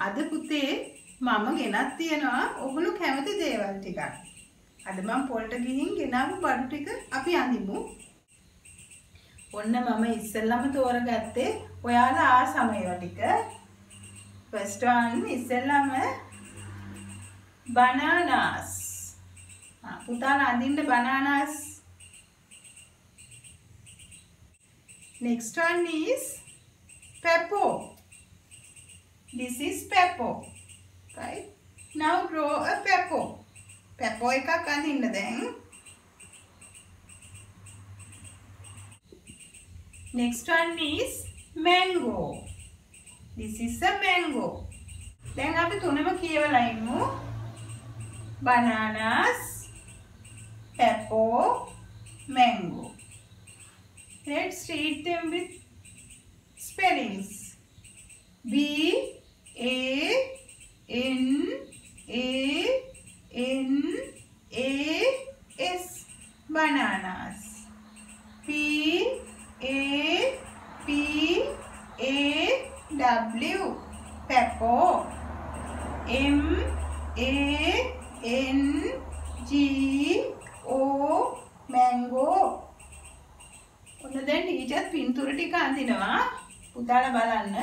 අද පුතේ මම ගෙනත් තියනවා ඔගොල්ලෝ කැමති දේවල් ටිකක්. අද මම පොල්ට ගිහින් ගෙනාවු බඩු ටික අපි අඳිමු. ඔන්න මම ඉස්සෙල්ලාම තෝරගත්තේ ඔයාලා ආසම ඒවා ටික. First one ඉස්සෙල්ලාම bananas. පුතාලා අඳින්න bananas. Next one is pepper. This is pepper. Right? Now draw a pepper. Pepper එකක් අඳින්න දැන්. Next one is mango. This is a mango. දැන් අපි තුනම කියවලා ඉමු. Bananas, pepper, mango. Let's read them with spellings. B A N A N A S bananas. P A P A W pepper. M A N G O mango. ඔන්න දැන් teacher පින්තූර ටික අඳිනවා. පුතාලා බලන්න.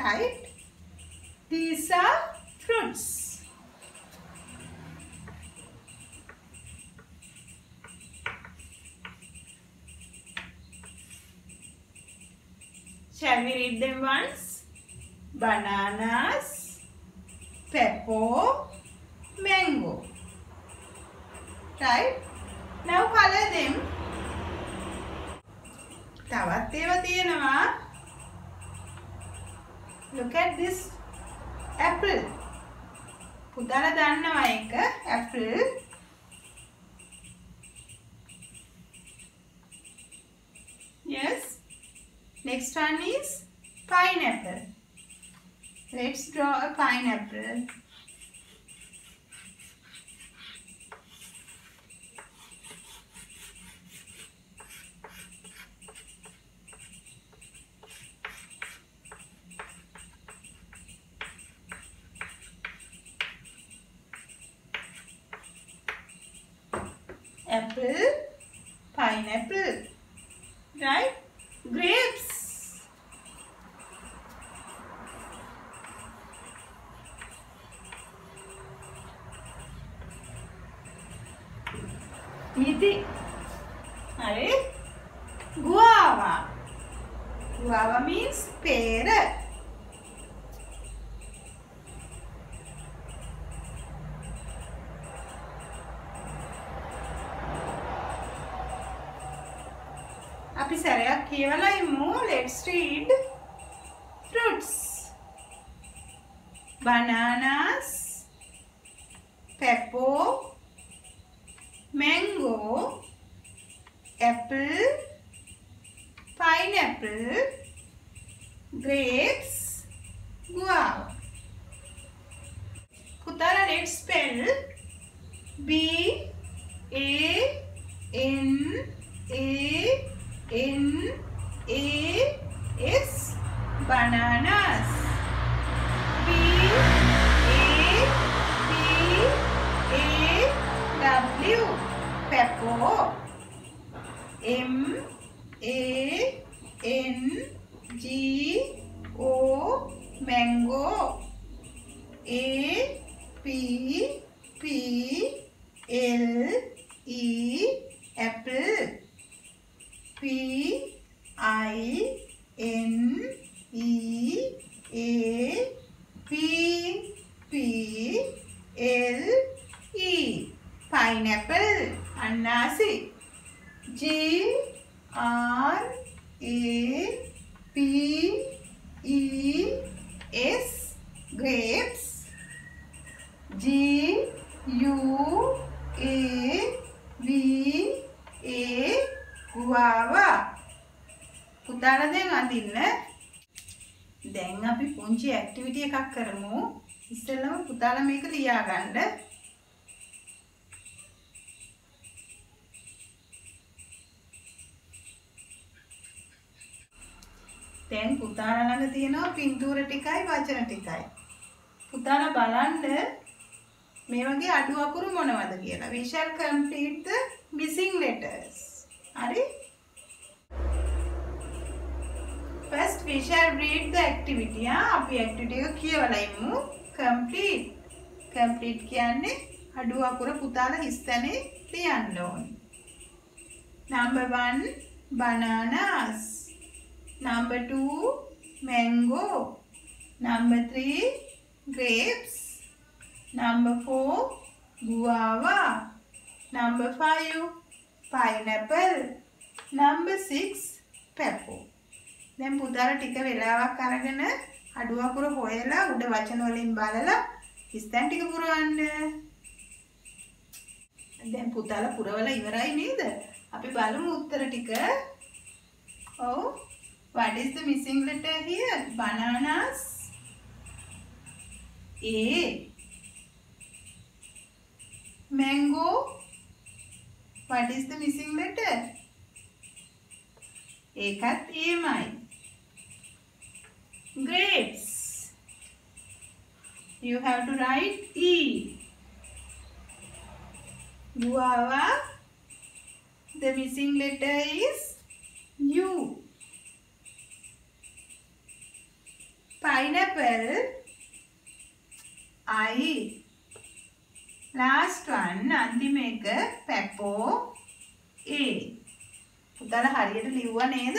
Right? These are fruits. Shall we read them once? Bananas, pepper, mango. Right? Now color them. තවත් ඒවා තියෙනවා. Look at this apple. පුතාලා දන්නවා ඒක apple. Yes. Next one is pineapple. Let's draw a pineapple. Apple, pineapple, right? Grapes. Iti. Are guava. Guava means pear. අපි සැරයක් කියවලා ඉමු. Let's read fruits. Bananas, pepper, mango, apple, pineapple, grapes, guava. පුතාලා let's spell B A N A N A S bananas. B A P A W pepper. M A N G O mango. A P P L E apple. P I N E A P P L E pineapple. Annasi. G R A P E S grapes. G guava. පුතාලා දැන් අඳින්න. දැන් අපි පුංචි activity එකක් කරමු. ඉස්සෙල්ලම පුතාලා මේක ලියා ගන්න. දැන් පුතාලා ළඟ තියෙනවා පින්තූර ටිකයි වචන ටිකයි. පුතාලා බලන්න මේ වගේ අඩු අකුරු මොනවද කියලා. We shall complete the missing letters. හරි? First we shall read the activity. අපි activity එක කියවලා ඉමු. Complete. Complete කියන්නේ අඩු අකුර පුතාලා හිස්තැනේ ලියන්න ඕනේ. Number 1 bananas. Number 2 mango. Number 3 grapes. Number 4 guava. Number 5 pineapple. Number 6 pepper. දැන් පුතාලා ටික වෙලාවක් අරගෙන අඩු අකුර හොයලා උඩ වචන වලින් බලලා ඉස්තන් ටික පුරවන්න. දැන් පුතාලා පුරවලා ඉවරයි නේද? අපි බලමු උත්තර ටික. ඔව්. What is the missing letter here? Bananas. A. Mango. What is the missing letter? ඒකත් Aමයි. Grapes. You have to write E. Guava. The missing letter is U. Pineapple. I. Last one. අන්තිම එක pepper. A. පුතාලා හරියට ලිව්වා නේද?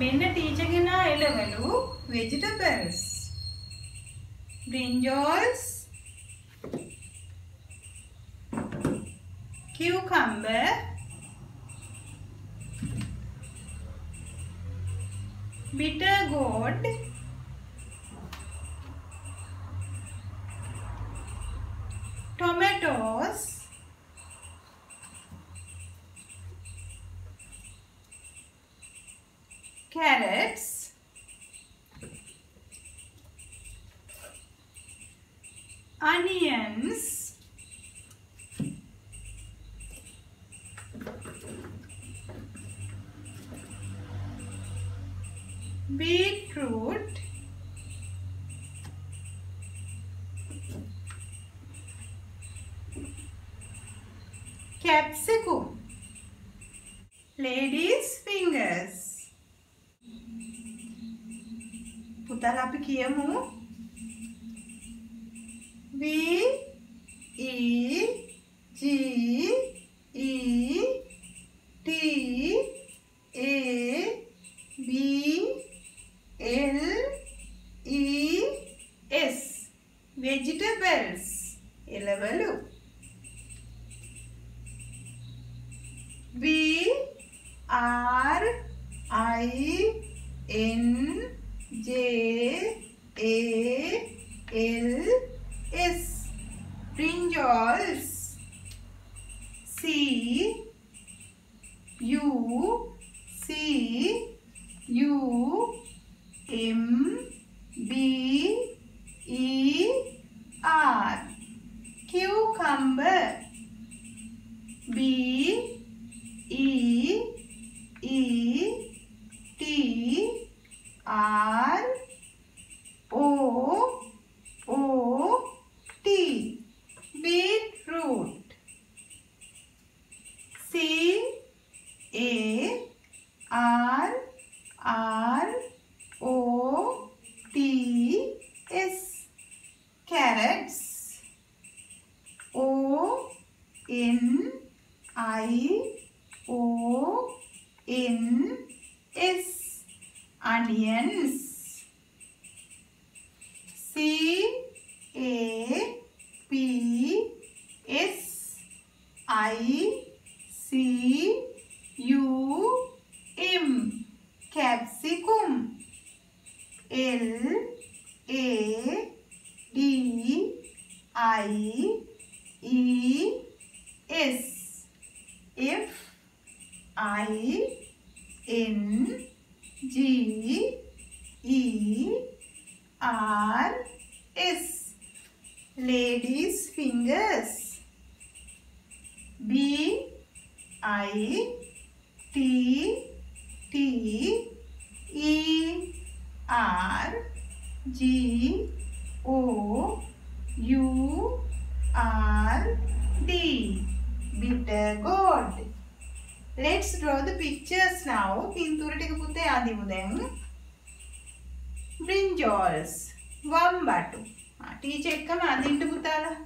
මෙන්න teacher ගෙනා එළවලු vegetables. brinjals, cucumber, bitter gourd, tomatoes, carrots, onions, beetroot, capsicum, ladies fingers. පුතාලා අපි කියමු V E G E T A B L E S vegetables එළවලු. V R I N J A L S brinjals. C U C U M B E R cucumber. B E E T R O O T beetroot. C A R R O T S carrots. O N I O N S onions. C A P S I C U M capsicum. L A I E S. F I N G E R S. Ladies' fingers. B I T T E R G O U R D. Bitter gourd. Let's draw the pictures now. පින්තූර ටික පුතේ අඳිමු දැන්. brinjals. වම්බටු. Teacher එක්කම අඳින්න පුතාලා.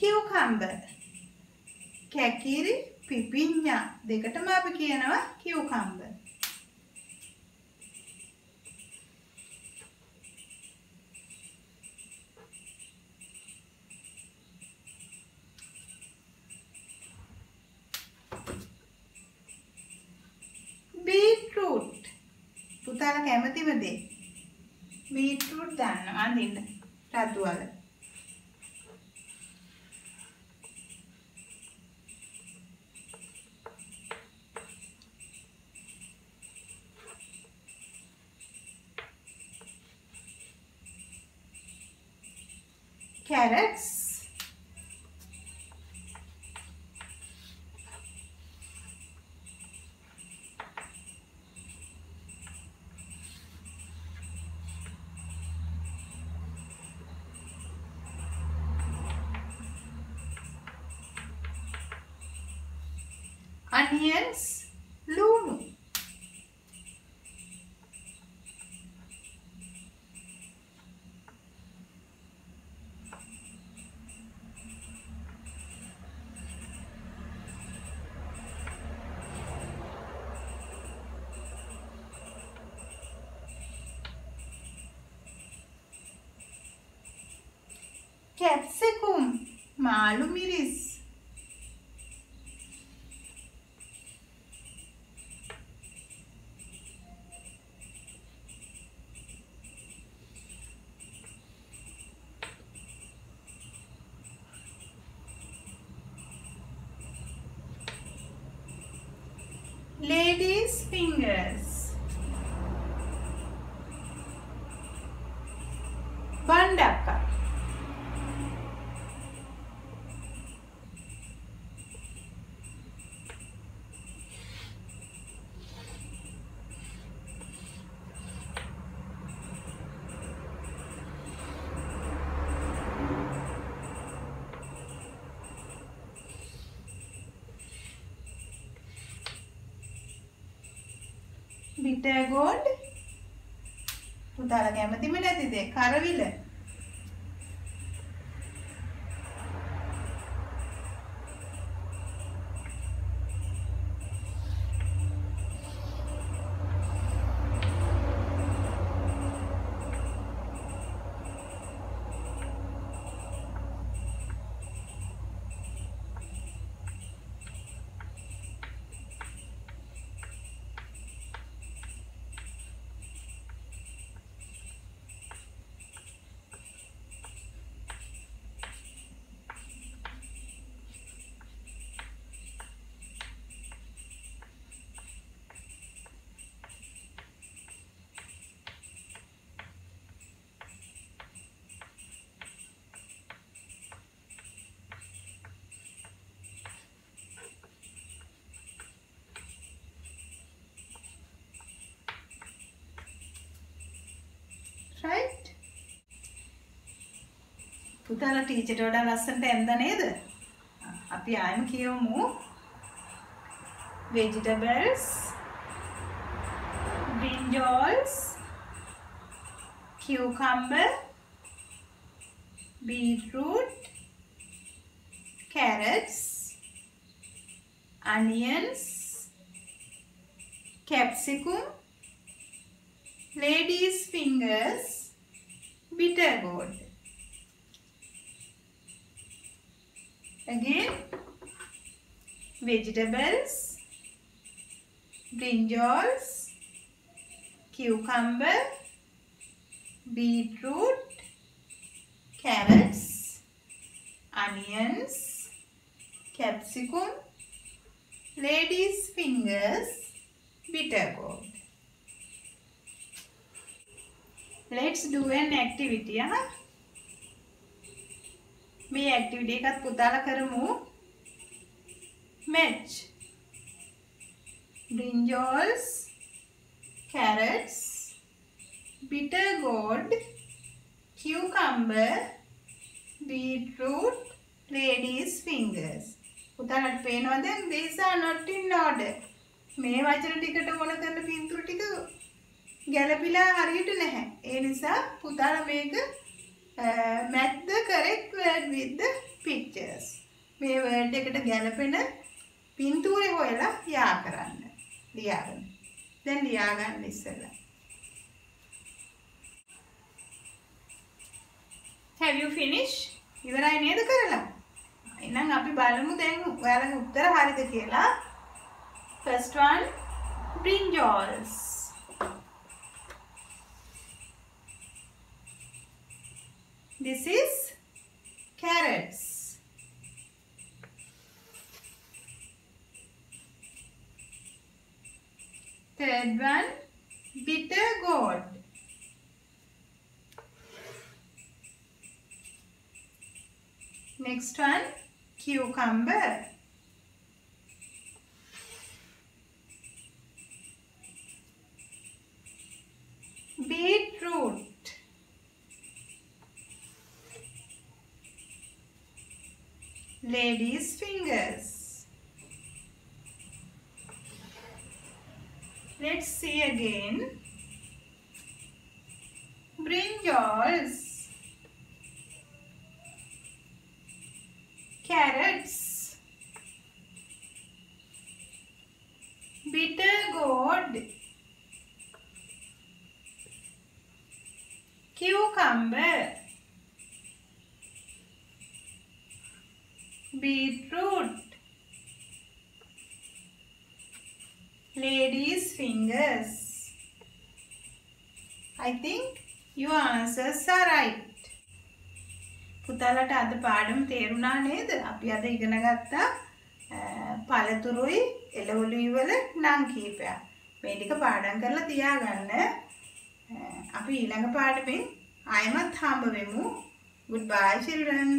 cucumber. කැකිරි පිපිඤ්ඤා දෙකටම අපි කියනවා cucumber. beetroot. පුතාලා කැමතිම දේ. beetroot දාන්න අඳින්න රතු වල. carrots. Onions. ලුණු. capsicum. මාළු මිරිස්. ladies' fingers. bandaka. bitter gourd. පුතාලා කැමතිම නැතිද? කරවිල. right? පුතාලා ටීචර්ට වඩා ලස්සනට ඇඳ නේද? අපි ආයෙම කියමු. vegetables, brinjals, cucumber, beetroot, carrots, onions, capsicum, lady's fingers, bitter gourd. Again, vegetables, brinjals, cucumber, beetroot, carrots, onions, capsicum, lady's fingers, bitter gourd. Let's do an activity. මේ activity එකත් පුතාලා කරමු. Match brinjals, carrots, bitter gourd, cucumber, beetroot, lady's fingers. පුතාලට පේනවද? These are not in order. මේ වචන ටිකට ඕන කරන පින්තූර ටික ගැළපිලා හරියට නැහැ. ඒ නිසා පුතාලා මේක match the correct word with the pictures. මේ word එකට ගැළපෙන පින්තූරේ හොයලා යා කරන්න. ලියාගන්න. දැන් ලියාගන්න ඉස්සෙල්ලා. Have you finished? ඉවරයි නේද කරලා? එහෙනම් අපි බලමු දැන් ඔයාලගේ උත්තර හරිද කියලා. First one, brinjals. This is carrots. Third one, bitter gourd. Next one, cucumber. Beetroot. Lady's fingers. Let's see again. Brinjals, carrots, bitter gourd, cucumber, beetroot, lady's fingers. I think your answers are right. පුතාලට අද පාඩම තේරුණා නේද? අපි අද ඉගෙන ගත්තා පළතුරුයි එළවලුයි වල නම් කීපයක්. මේ ටික පාඩම් කරලා තියාගන්න. අපි ඊළඟ පාඩමෙන් ආයෙමත් හම්බ වෙමු. Goodbye children.